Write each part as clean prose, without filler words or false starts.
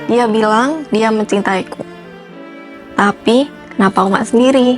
Dia bilang dia mencintaiku. Tapi, kenapa aku nggak sendiri?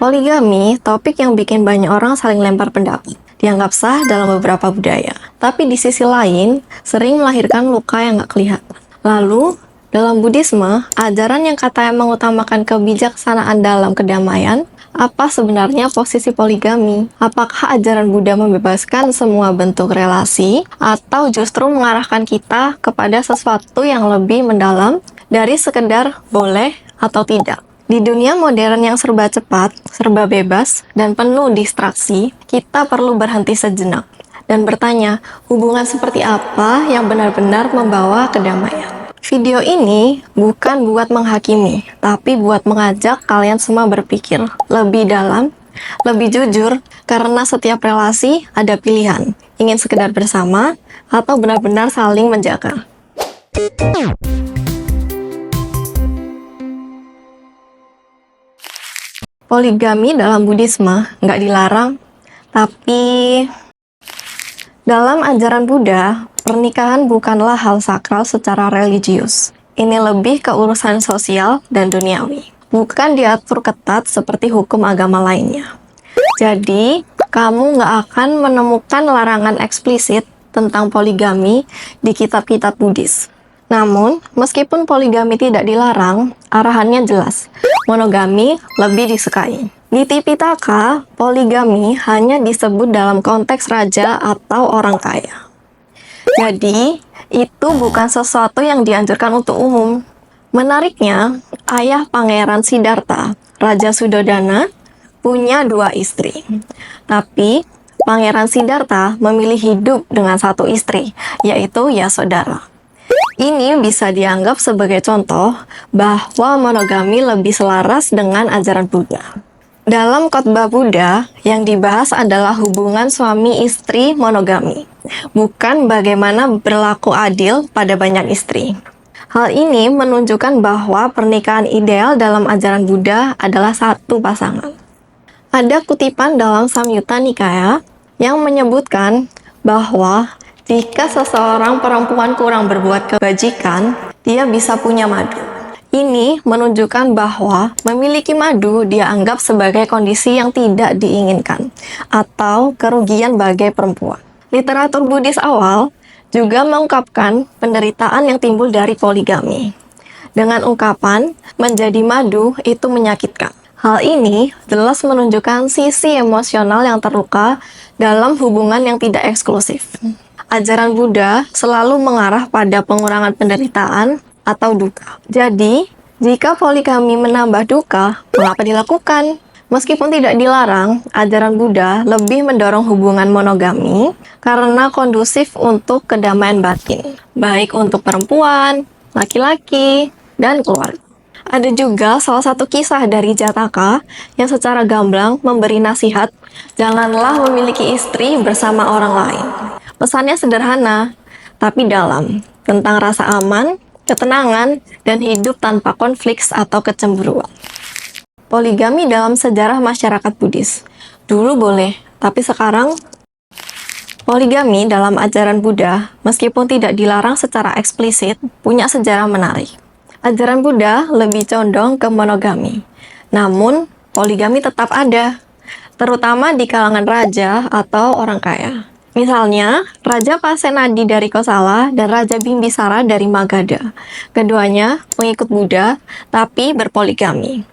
Poligami, topik yang bikin banyak orang saling lempar pendapat. Dianggap sah dalam beberapa budaya. Tapi di sisi lain, sering melahirkan luka yang nggak kelihatan. Lalu, dalam Buddhisme, ajaran yang katanya mengutamakan kebijaksanaan dalam kedamaian, apa sebenarnya posisi poligami? Apakah ajaran Buddha membebaskan semua bentuk relasi, atau justru mengarahkan kita kepada sesuatu yang lebih mendalam dari sekedar boleh atau tidak? Di dunia modern yang serba cepat, serba bebas, dan penuh distraksi, kita perlu berhenti sejenak dan bertanya, hubungan seperti apa yang benar-benar membawa kedamaian? Video ini bukan buat menghakimi, tapi buat mengajak kalian semua berpikir lebih dalam, lebih jujur, karena setiap relasi ada pilihan, ingin sekedar bersama, atau benar-benar saling menjaga. Poligami dalam Buddhisme nggak dilarang, tapi dalam ajaran Buddha, pernikahan bukanlah hal sakral secara religius. Ini lebih ke urusan sosial dan duniawi, bukan diatur ketat seperti hukum agama lainnya. Jadi, kamu nggak akan menemukan larangan eksplisit tentang poligami di kitab-kitab Buddhis. Namun, meskipun poligami tidak dilarang, arahannya jelas. Monogami lebih disukai. Di Tipitaka, poligami hanya disebut dalam konteks raja atau orang kaya. Jadi, itu bukan sesuatu yang dianjurkan untuk umum. Menariknya, ayah Pangeran Siddhartha, Raja Suddhodana, punya 2 istri. Tapi, Pangeran Siddhartha memilih hidup dengan 1 istri, yaitu Yasodhara. Ini bisa dianggap sebagai contoh bahwa monogami lebih selaras dengan ajaran Buddha. Dalam khotbah Buddha, yang dibahas adalah hubungan suami istri monogami, bukan bagaimana berlaku adil pada banyak istri. Hal ini menunjukkan bahwa pernikahan ideal dalam ajaran Buddha adalah 1 pasangan. Ada kutipan dalam Samyutta Nikaya yang menyebutkan bahwa jika seseorang perempuan kurang berbuat kebajikan, dia bisa punya madu. Ini menunjukkan bahwa memiliki madu dianggap sebagai kondisi yang tidak diinginkan atau kerugian bagi perempuan. Literatur Buddhis awal juga mengungkapkan penderitaan yang timbul dari poligami. Dengan ungkapan, menjadi madu itu menyakitkan. Hal ini jelas menunjukkan sisi emosional yang terluka dalam hubungan yang tidak eksklusif. Ajaran Buddha selalu mengarah pada pengurangan penderitaan atau duka. Jadi, jika poligami menambah duka, mengapa dilakukan? Meskipun tidak dilarang, ajaran Buddha lebih mendorong hubungan monogami karena kondusif untuk kedamaian batin, baik untuk perempuan, laki-laki, dan keluarga. Ada juga salah satu kisah dari Jataka yang secara gamblang memberi nasihat, janganlah memiliki istri bersama orang lain. Pesannya sederhana, tapi dalam, tentang rasa aman, ketenangan, dan hidup tanpa konflik atau kecemburuan. Poligami dalam sejarah masyarakat Buddhis. Dulu boleh, tapi sekarang poligami dalam ajaran Buddha, meskipun tidak dilarang secara eksplisit, punya sejarah menarik. Ajaran Buddha lebih condong ke monogami. Namun, poligami tetap ada, terutama di kalangan raja atau orang kaya. Misalnya, Raja Pasenadi dari Kosala dan Raja Bimbisara dari Magadha. Keduanya mengikut Buddha, tapi berpoligami.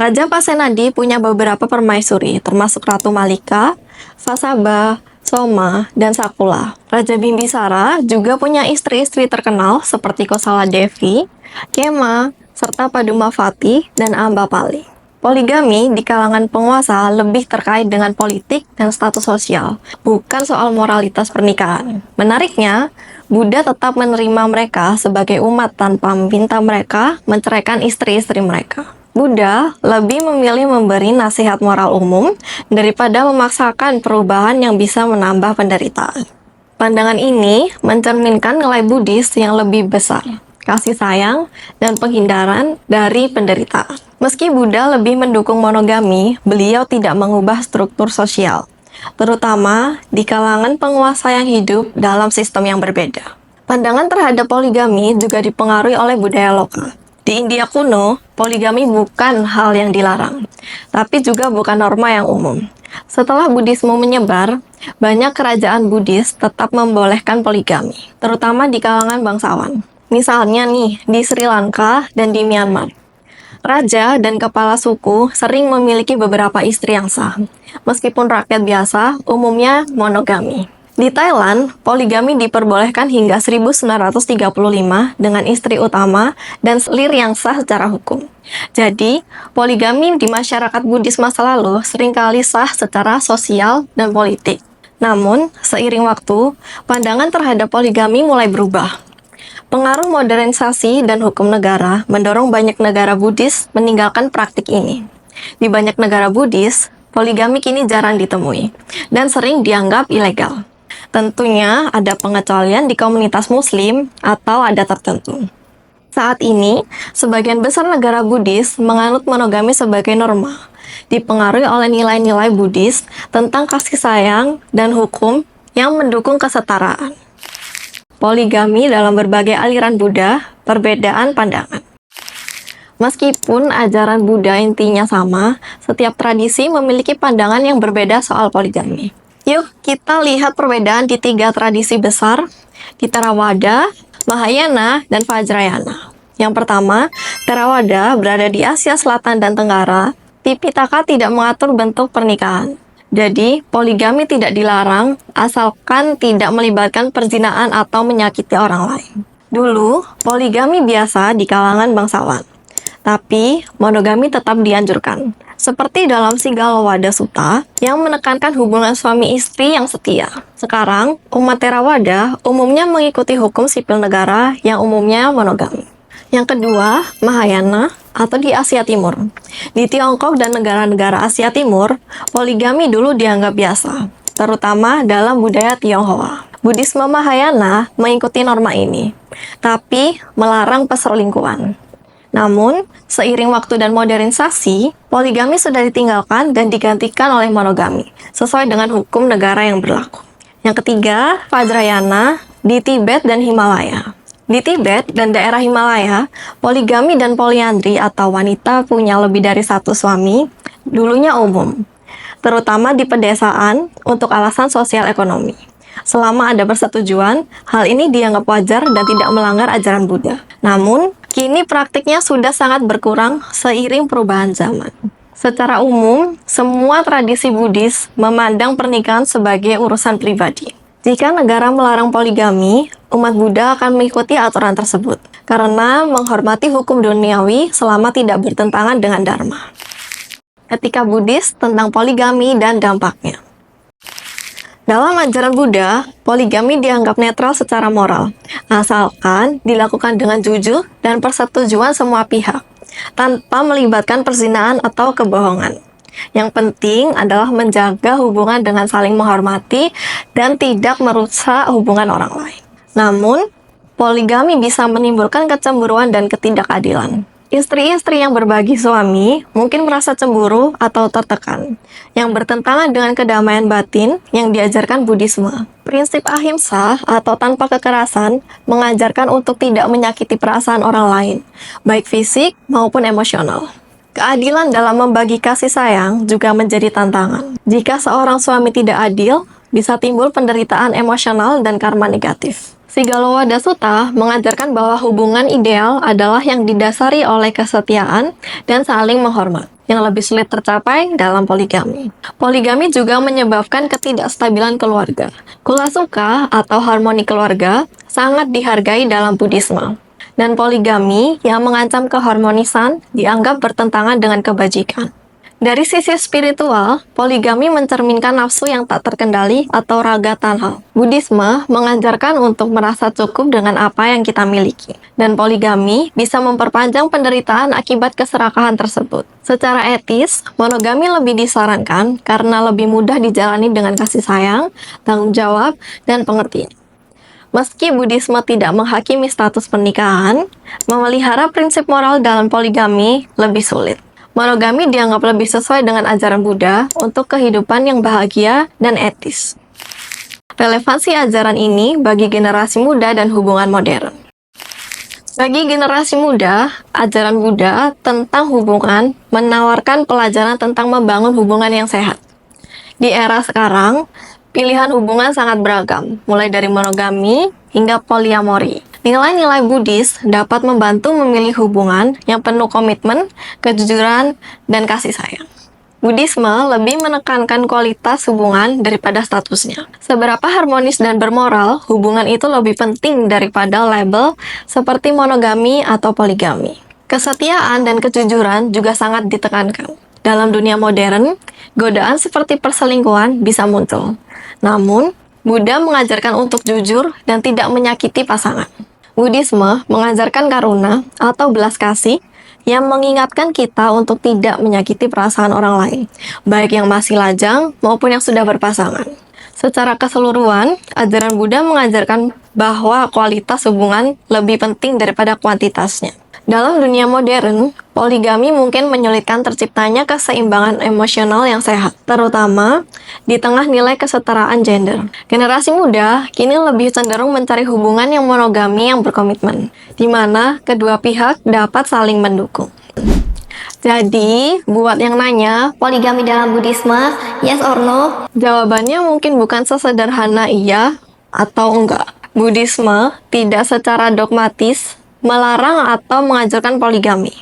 Raja Pasenadi punya beberapa permaisuri, termasuk Ratu Malika, Vasabha, Soma, dan Sakula. Raja Bimbisara juga punya istri-istri terkenal seperti Kosala Devi, Kema, serta Padumavati dan Ambapali. Poligami di kalangan penguasa lebih terkait dengan politik dan status sosial, bukan soal moralitas pernikahan. Menariknya, Buddha tetap menerima mereka sebagai umat tanpa meminta mereka menceraikan istri-istri mereka. Buddha lebih memilih memberi nasihat moral umum daripada memaksakan perubahan yang bisa menambah penderitaan. Pandangan ini mencerminkan nilai Buddhis yang lebih besar, kasih sayang, dan penghindaran dari penderitaan. Meski Buddha lebih mendukung monogami, beliau tidak mengubah struktur sosial, terutama di kalangan penguasa yang hidup dalam sistem yang berbeda. Pandangan terhadap poligami juga dipengaruhi oleh budaya lokal. Di India kuno, poligami bukan hal yang dilarang, tapi juga bukan norma yang umum. Setelah Buddhisme menyebar, banyak kerajaan Buddhis tetap membolehkan poligami, terutama di kalangan bangsawan. Misalnya nih, di Sri Lanka dan di Myanmar. Raja dan kepala suku sering memiliki beberapa istri yang sah, meskipun rakyat biasa umumnya monogami. Di Thailand, poligami diperbolehkan hingga 1935 dengan istri utama dan selir yang sah secara hukum. Jadi, poligami di masyarakat Buddhis masa lalu seringkali sah secara sosial dan politik. Namun, seiring waktu, pandangan terhadap poligami mulai berubah. Pengaruh modernisasi dan hukum negara mendorong banyak negara Buddhis meninggalkan praktik ini. Di banyak negara Buddhis, poligami kini jarang ditemui dan sering dianggap ilegal. Tentunya ada pengecualian di komunitas Muslim atau adat tertentu. Saat ini, sebagian besar negara Buddhis menganut monogami sebagai norma, dipengaruhi oleh nilai-nilai Buddhis tentang kasih sayang dan hukum yang mendukung kesetaraan. Poligami dalam berbagai aliran Buddha, perbedaan pandangan. Meskipun ajaran Buddha intinya sama, setiap tradisi memiliki pandangan yang berbeda soal poligami. Yuk, kita lihat perbedaan di 3 tradisi besar, di Theravada, Mahayana, dan Vajrayana. Yang pertama, Theravada berada di Asia Selatan dan Tenggara. Tipitaka tidak mengatur bentuk pernikahan. Jadi, poligami tidak dilarang, asalkan tidak melibatkan perzinaan atau menyakiti orang lain. Dulu, poligami biasa di kalangan bangsawan. Tapi, monogami tetap dianjurkan. Seperti dalam Siggalowada Sutta yang menekankan hubungan suami istri yang setia. Sekarang, umat Theravada umumnya mengikuti hukum sipil negara yang umumnya monogami. Yang kedua, Mahayana atau di Asia Timur. Di Tiongkok dan negara-negara Asia Timur, poligami dulu dianggap biasa, terutama dalam budaya Tionghoa. Buddhisme Mahayana mengikuti norma ini, tapi melarang perselingkuhan. Namun, seiring waktu dan modernisasi, poligami sudah ditinggalkan dan digantikan oleh monogami, sesuai dengan hukum negara yang berlaku. Yang ketiga, Vajrayana di Tibet dan Himalaya. Di Tibet dan daerah Himalaya, poligami dan poliandri atau wanita punya lebih dari satu suami dulunya umum, terutama di pedesaan untuk alasan sosial ekonomi. Selama ada persetujuan, hal ini dianggap wajar dan tidak melanggar ajaran Buddha. Namun, kini praktiknya sudah sangat berkurang seiring perubahan zaman. Secara umum, semua tradisi Buddhis memandang pernikahan sebagai urusan pribadi. Jika negara melarang poligami, umat Buddha akan mengikuti aturan tersebut karena menghormati hukum duniawi selama tidak bertentangan dengan dharma. Etika Buddhis tentang poligami dan dampaknya. Dalam ajaran Buddha, poligami dianggap netral secara moral, asalkan dilakukan dengan jujur dan persetujuan semua pihak, tanpa melibatkan perzinaan atau kebohongan. Yang penting adalah menjaga hubungan dengan saling menghormati dan tidak merusak hubungan orang lain. Namun, poligami bisa menimbulkan kecemburuan dan ketidakadilan. Istri-istri yang berbagi suami mungkin merasa cemburu atau tertekan, yang bertentangan dengan kedamaian batin yang diajarkan Buddhisme. Prinsip ahimsa atau tanpa kekerasan mengajarkan untuk tidak menyakiti perasaan orang lain, baik fisik maupun emosional. Keadilan dalam membagi kasih sayang juga menjadi tantangan. Jika seorang suami tidak adil, bisa timbul penderitaan emosional dan karma negatif. Siggalowada Sutta mengajarkan bahwa hubungan ideal adalah yang didasari oleh kesetiaan dan saling menghormat, yang lebih sulit tercapai dalam poligami. Poligami juga menyebabkan ketidakstabilan keluarga. Kula suka atau harmoni keluarga sangat dihargai dalam Buddhisme. Dan poligami yang mengancam keharmonisan dianggap bertentangan dengan kebajikan. Dari sisi spiritual, poligami mencerminkan nafsu yang tak terkendali atau raga tanha. Buddhisme mengajarkan untuk merasa cukup dengan apa yang kita miliki. Dan poligami bisa memperpanjang penderitaan akibat keserakahan tersebut. Secara etis, monogami lebih disarankan karena lebih mudah dijalani dengan kasih sayang, tanggung jawab, dan pengertian. Meski Buddhisme tidak menghakimi status pernikahan, memelihara prinsip moral dalam poligami lebih sulit. Monogami dianggap lebih sesuai dengan ajaran Buddha untuk kehidupan yang bahagia dan etis. Relevansi ajaran ini bagi generasi muda dan hubungan modern. Bagi generasi muda, ajaran Buddha tentang hubungan menawarkan pelajaran tentang membangun hubungan yang sehat. Di era sekarang, pilihan hubungan sangat beragam, mulai dari monogami hingga poliamori. Nilai-nilai Buddhis dapat membantu memilih hubungan yang penuh komitmen, kejujuran, dan kasih sayang. Buddhisme lebih menekankan kualitas hubungan daripada statusnya. Seberapa harmonis dan bermoral, hubungan itu lebih penting daripada label seperti monogami atau poligami. Kesetiaan dan kejujuran juga sangat ditekankan. Dalam dunia modern, godaan seperti perselingkuhan bisa muncul. Namun, Buddha mengajarkan untuk jujur dan tidak menyakiti pasangan. Buddhisme mengajarkan karuna atau belas kasih yang mengingatkan kita untuk tidak menyakiti perasaan orang lain, baik yang masih lajang maupun yang sudah berpasangan. Secara keseluruhan, ajaran Buddha mengajarkan bahwa kualitas hubungan lebih penting daripada kuantitasnya. Dalam dunia modern, poligami mungkin menyulitkan terciptanya keseimbangan emosional yang sehat, terutama di tengah nilai kesetaraan gender. Generasi muda kini lebih cenderung mencari hubungan yang monogami yang berkomitmen, di mana kedua pihak dapat saling mendukung. Jadi, buat yang nanya, poligami dalam Buddhisme, yes or no? Jawabannya mungkin bukan sesederhana iya atau enggak. Buddhisme tidak secara dogmatis melarang atau mengajarkan poligami,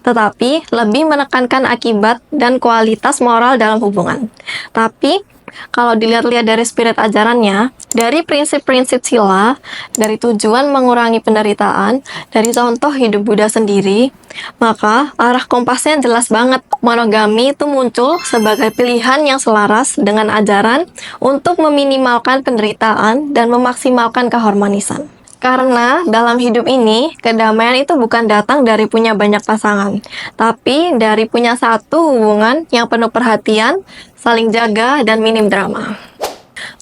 tetapi lebih menekankan akibat dan kualitas moral dalam hubungan. Tapi, kalau dilihat-lihat dari spirit ajarannya, dari prinsip-prinsip sila, dari tujuan mengurangi penderitaan, dari contoh hidup Buddha sendiri, maka arah kompasnya jelas banget. Monogami itu muncul sebagai pilihan yang selaras dengan ajaran untuk meminimalkan penderitaan dan memaksimalkan keharmonisan. Karena dalam hidup ini, kedamaian itu bukan datang dari punya banyak pasangan, tapi dari punya satu hubungan yang penuh perhatian, saling jaga, dan minim drama.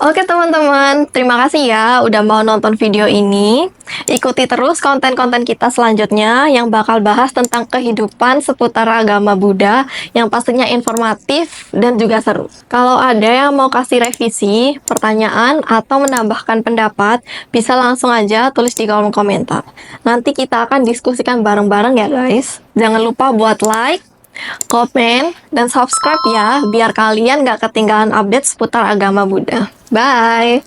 Oke teman-teman, terima kasih ya udah mau nonton video ini. Ikuti terus konten-konten kita selanjutnya yang bakal bahas tentang kehidupan seputar agama Buddha yang pastinya informatif dan juga seru. Kalau ada yang mau kasih revisi, pertanyaan, atau menambahkan pendapat, bisa langsung aja tulis di kolom komentar. Nanti kita akan diskusikan bareng-bareng ya guys. Jangan lupa buat like, komen, dan subscribe ya, biar kalian gak ketinggalan update seputar agama Buddha. Bye!